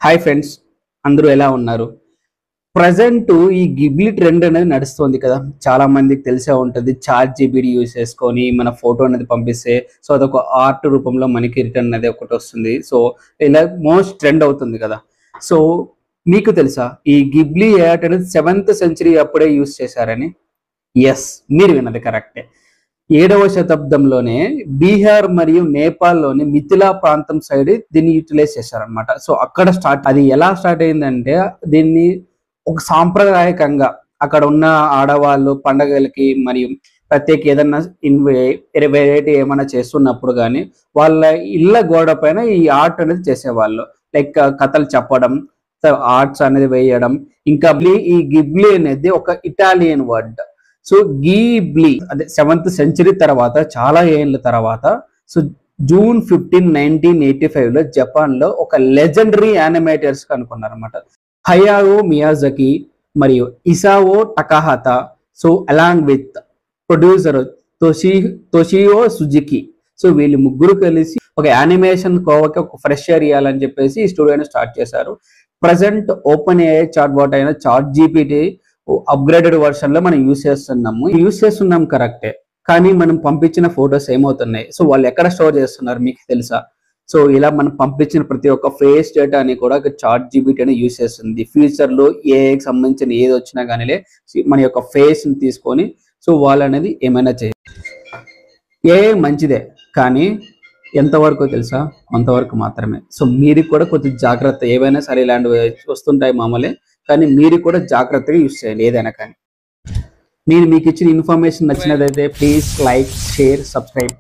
Hi friends, అందరూ ఎలా ఉన్నారు? ప్రజెంట్ ఈ గిబ్లీ ట్రెండ్ అనేది నడుస్తుంది కదా. చాలా మందికి తెలిసే ఉంటుంది. చాట్ జీపీటీ యూజ్ చేసుకొని మన ఫోటో అనేది పంపిస్తే సో అదొక ఆర్ట్ రూపంలో మనకి రిటర్న్ అనేది ఒకటి వస్తుంది. సో ఇలా మోస్ట్ ట్రెండ్ అవుతుంది కదా. సో మీకు తెలుసా ఈ గిబ్లీ ఆర్ట్ అనేది 7th సెంచరీ అప్పుడే యూజ్ చేశారని? ఎస్, మీరు విన్నది కరెక్టే. 7వ శతాబ్దంలోనే బీహార్ మరియు నేపాల్లోని మిథిలా ప్రాంతం సైడ్ దీన్ని యూటిలైజ్ చేశారనమాట. సో అక్కడ అది ఎలా స్టార్ట్ అయిందంటే, దీన్ని ఒక సాంప్రదాయకంగా అక్కడ ఉన్న ఆడవాళ్ళు పండగలకి మరియు ప్రత్యేక ఏదన్నా వెరైటీ ఏమైనా చేస్తున్నప్పుడు కానీ వాళ్ళ ఇళ్ళ గోడ పైన ఈ ఆర్ట్ అనేది చేసేవాళ్ళు. లైక్ కథలు చెప్పడం, ఆర్ట్స్ అనేది వేయడం. ఇంకా ఈ గిబ్లీ అనేది ఒక ఇటాలియన్ వర్డ్. సో గీబ్లీ అదే 7th సెంచరీ తర్వాత, చాలా ఏళ్ళ తర్వాత, సో జూన్ 15, 1985లో జపాన్ లో ఒక లెజెండరీ యానిమేటర్స్ కనుక్కున్నారు అనమాట. హయాఓ మియాజకి మరియు Isao Takahata. So along with producer Toshio Suzuki. So వీళ్ళు ముగ్గురు కలిసి ఒక యానిమేషన్ కోవకి ఒక ఫ్రెష్ ఎయిర్ ఇవ్వాలని చెప్పేసి ఈ స్టూడియోని స్టార్ట్ చేశారు. Present open AI chatbot అయిన చాట్ జీపీటీ అప్గ్రేడెడ్ వర్షన్ లో మనం యూజ్ చేస్తున్నాం కరెక్టే, కానీ మనం పంపించిన ఫొటోస్ ఏమవుతున్నాయి? సో వాళ్ళు ఎక్కడ స్టోర్ చేస్తున్నారు మీకు తెలుసా? సో ఇలా మనం పంపించిన ప్రతి ఒక్క ఫేస్ డేటాని కూడా చాట్ జీపీటీ అని యూజ్ చేస్తుంది. ఫ్యూచర్ లో ఏఐకి సంబంధించిన ఏది వచ్చినా కానీ మన యొక్క ఫేస్ ని తీసుకొని సో వాళ్ళు అనేది ఏమైనా చేయాలి. ఏఐ మంచిదే, కానీ ఎంతవరకు తెలుసా? కొంతవరకు మాత్రమే. సో మీరు కూడా కొద్ది జాగ్రత్త. ఏవైనా సరే ఇలాంటివి వస్తుంటాయి మామూలే, కానీ మీరు కూడా జాగ్రత్తగా యూజ్ చేయాలి ఏదైనా కానీ. నేను మీకు ఇచ్చిన ఇన్ఫర్మేషన్ నచ్చినదైతే ప్లీజ్ లైక్, షేర్, సబ్స్క్రైబ్.